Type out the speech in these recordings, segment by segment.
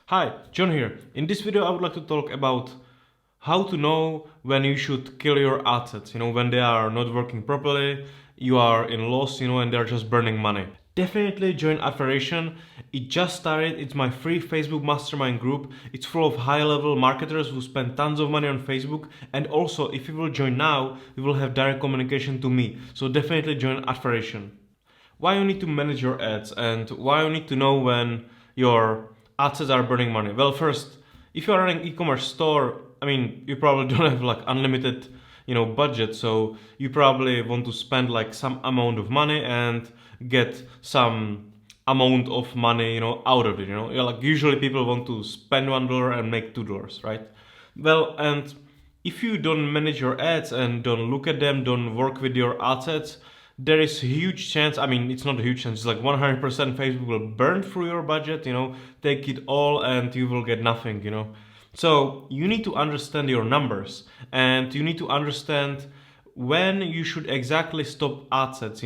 Hi, John here. In this video I would like to talk about how to know when you should kill your assets, when they are not working properly, you are in loss, and they're just burning money. Definitely join Adferation. It just started, it's my free Facebook mastermind group. It's full of high-level marketers who spend tons of money on Facebook, and also if you will join now, you will have direct communication to me. So definitely join Adferation. Why you need to manage your ads and why you need to know when your ads are burning money. Well, first, if you're running e-commerce store, you probably don't have like unlimited budget, so you probably want to spend like some amount of money and get some amount of money out of it. Like usually people want to spend $1 and make $2, right? Well, and if you don't manage your ads and don't look at them, don't work with your assets, there is a huge chance, it's not a huge chance, it's like 100% Facebook will burn through your budget, take it all and you will get nothing, So you need to understand your numbers and you need to understand when you should exactly stop assets,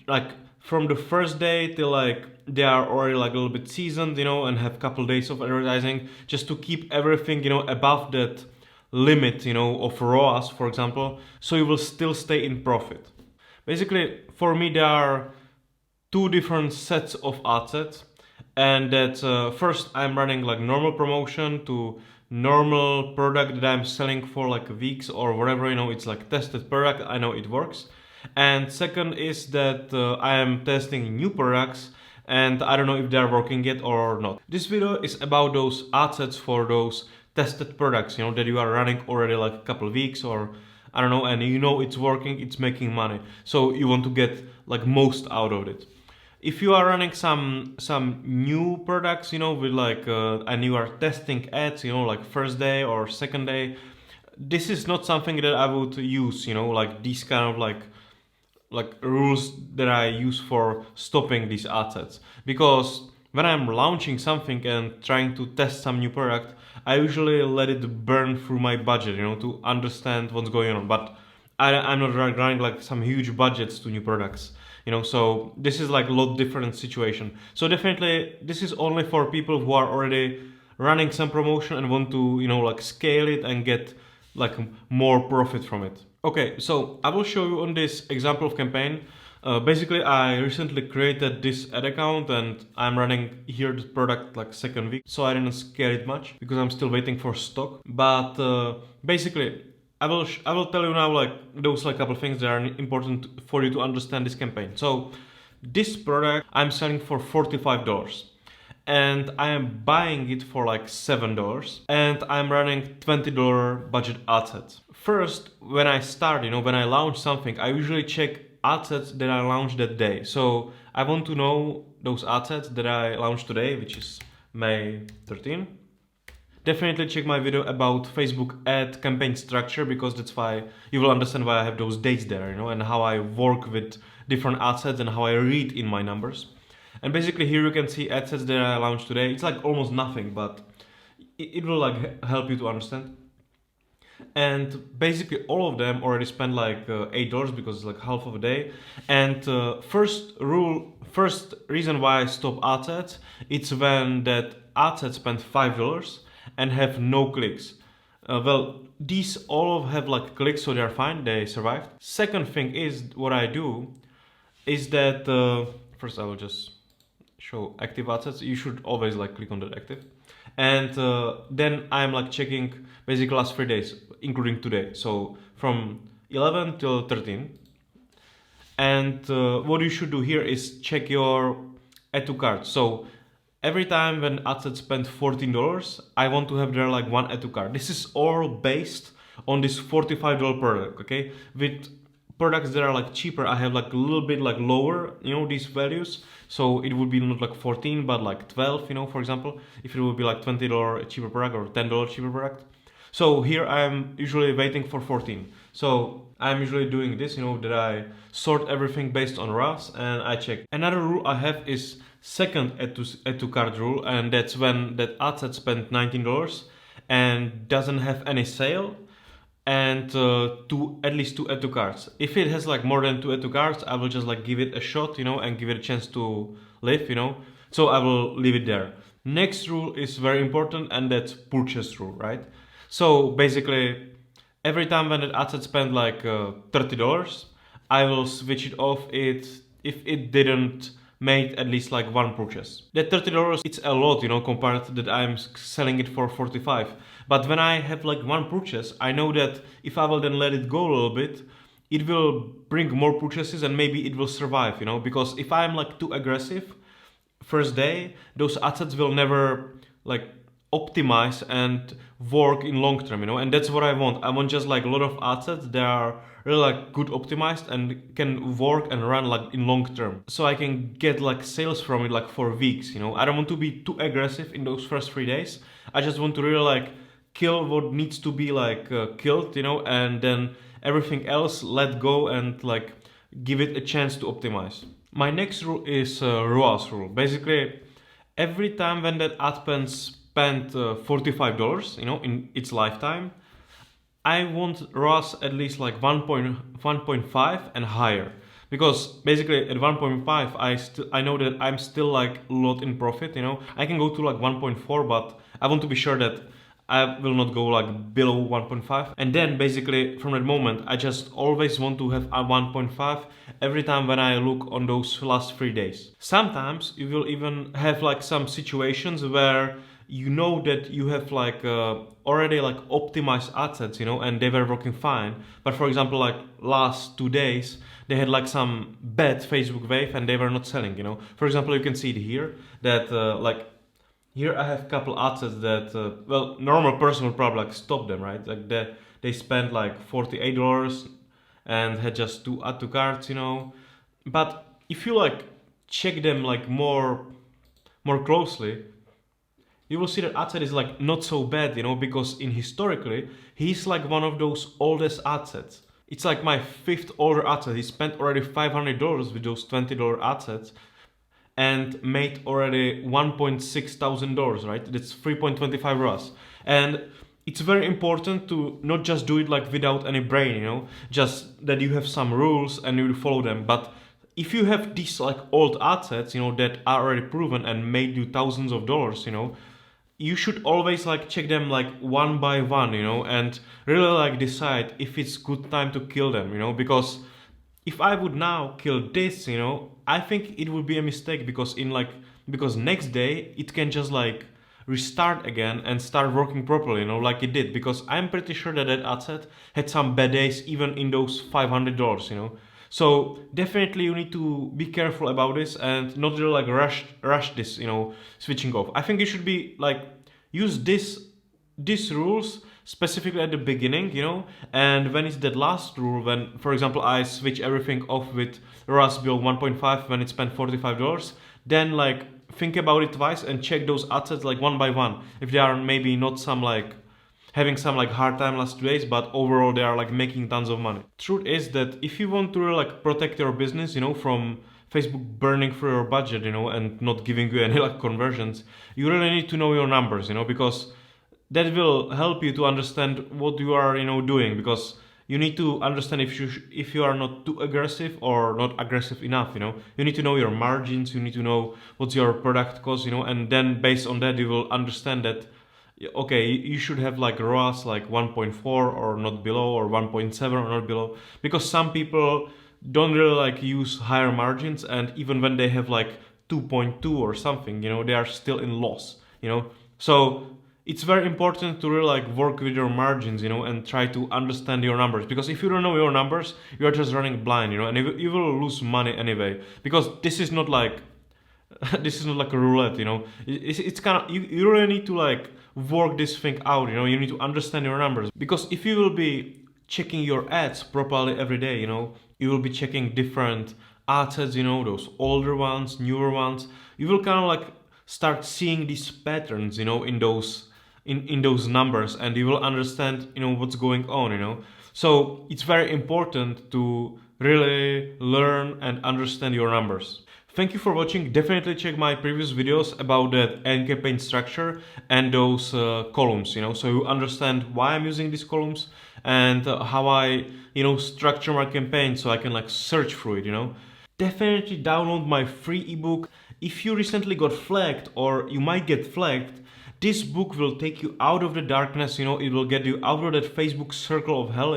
like from the first day till like they are already like a little bit seasoned, and have a couple days of advertising, just to keep everything, above that limit, of ROAS, for example, so you will still stay in profit. Basically, for me, there are two different sets of assets, and that first I'm running like normal promotion to normal product that I'm selling for like weeks or whatever, it's like tested product, I know it works. And second is that I am testing new products and I don't know if they're working yet or not. This video is about those assets for those tested products, that you are running already like a couple of weeks or I don't know, and it's working, it's making money. So you want to get like most out of it. If you are running some new products, with like and you are testing ads, like first day or second day, this is not something that I would use, like these kind of like rules that I use for stopping these assets. Because when I'm launching something and trying to test some new product, I usually let it burn through my budget, to understand what's going on. But I'm not running like some huge budgets to new products, so this is like a lot different situation. So definitely this is only for people who are already running some promotion and want to, like scale it and get like more profit from it. Okay, so I will show you on this example of campaign. Basically, I recently created this ad account and I'm running here the product like second week, so I didn't scale it much because I'm still waiting for stock. But basically, I will tell you now like those like couple things that are important for you to understand this campaign. So this product I'm selling for $45 and I am buying it for like $7 and I'm running $20 budget assets. First, when I start, when I launch something, I usually check assets that I launched that day. So I want to know those assets that I launched today, which is May 13. Definitely check my video about Facebook ad campaign structure because that's why you will understand why I have those dates there, and how I work with different assets and how I read in my numbers. And basically here you can see assets that I launched today. It's like almost nothing, but it will like help you to understand. And basically all of them already spent like $8 because it's like half of a day. And first reason why I stop assets, it's when that asset spent $5 and have no clicks. Well, these all have like clicks, so they're fine, they survived. Second thing is what I do is that first I will just show active assets. You should always like click on that active, and then I'm like checking basically last 3 days, including today, so from 11 till 13. And what you should do here is check your add to cart. So every time when assets spend $14, I want to have there like one add to cart. This is all based on this $45 product, okay? With products that are like cheaper, I have like a little bit like lower, these values. So it would be not like 14, but like 12, for example, if it would be like $20 cheaper product or $10 cheaper product. So here I'm usually waiting for 14. So I'm usually doing this, that I sort everything based on ROAS and I check. Another rule I have is second add to cart rule, and that's when that asset spent $19 and doesn't have any sale and at least two add to carts. If it has like more than two add to carts, I will just like give it a shot, and give it a chance to live, so I will leave it there. Next rule is very important, and that's purchase rule, right? So basically, every time when an ad set spend like $30, I will switch it off it if it didn't made at least like one purchase. That $30, it's a lot, compared to that I'm selling it for 45. But when I have like one purchase, I know that if I will then let it go a little bit, it will bring more purchases and maybe it will survive, because if I'm like too aggressive first day, those assets will never like optimize and work in long term, and that's what I want. I want just like a lot of assets that are really like good optimized and can work and run like in long term, so I can get like sales from it like for weeks. I don't want to be too aggressive in those first 3 days. I just want to really like kill what needs to be like killed, and then everything else let go and like give it a chance to optimize. My next rule is ROAS rule. Basically, every time when that ad spent $45, in its lifetime, I want ROAS at least like 1.5 and higher. Because basically at 1.5, I know that I'm still like a lot in profit. I can go to like 1.4, but I want to be sure that I will not go like below 1.5. And then basically from that moment, I just always want to have a 1.5 every time when I look on those last 3 days. Sometimes you will even have like some situations where you know that you have like already like optimized assets, and they were working fine. But for example, like last 2 days, they had like some bad Facebook wave and they were not selling, For example, you can see it here that like here I have a couple assets that, normal person would probably like stop them, right? Like they spent like $48 and had just two add to carts, But if you like check them like more closely, you will see that asset is like not so bad, because in historically, he's like one of those oldest assets. It's like my fifth older asset. He spent already $500 with those $20 assets and made already $1.6 thousand, right? That's 3.25 ROAS. And it's very important to not just do it like without any brain, just that you have some rules and you follow them. But if you have these like old assets, that are already proven and made you thousands of dollars, you should always like check them like one by one, and really like decide if it's good time to kill them, because if I would now kill this, I think it would be a mistake because because next day it can just like restart again and start working properly, like it did. Because I'm pretty sure that that asset had some bad days even in those $500, So definitely you need to be careful about this and not really like rush this, switching off. I think you should be like use these rules specifically at the beginning, and when it's that last rule, when for example I switch everything off with ROAS below 1.5 when it spent $45, then like think about it twice and check those assets like one by one if they are maybe not some like having some like hard time last 2 days, but overall they are like making tons of money. Truth is that if you want to really like protect your business, from Facebook burning through your budget, and not giving you any like conversions, you really need to know your numbers, because that will help you to understand what you are, doing. Because you need to understand if you are not too aggressive or not aggressive enough, You need to know your margins, you need to know what's your product cost, and then based on that you will understand that okay, you should have like ROAS like 1.4 or not below, or 1.7 or not below, because some people don't really like use higher margins, and even when they have like 2.2 or something, they are still in loss, So it's very important to really like work with your margins, and try to understand your numbers. Because if you don't know your numbers, you are just running blind, and you will lose money anyway. Because this is not like this is not like a roulette, It's kind of you really need to like work this thing out, You need to understand your numbers. Because if you will be checking your ads properly every day, you will be checking different assets, those older ones, newer ones. You will kind of like start seeing these patterns, in those numbers, and you will understand, what's going on, So it's very important to really learn and understand your numbers. Thank you for watching. Definitely check my previous videos about that ad campaign structure and those columns, so you understand why I'm using these columns and how I, structure my campaign so I can like search through it, definitely download my free ebook. If you recently got flagged or you might get flagged, this book will take you out of the darkness, it will get you out of that Facebook circle of hell,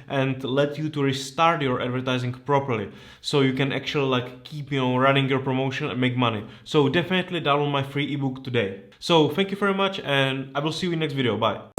and let you to restart your advertising properly. So you can actually keep, running your promotion and make money. So definitely download my free ebook today. So thank you very much, and I will see you in the next video. Bye.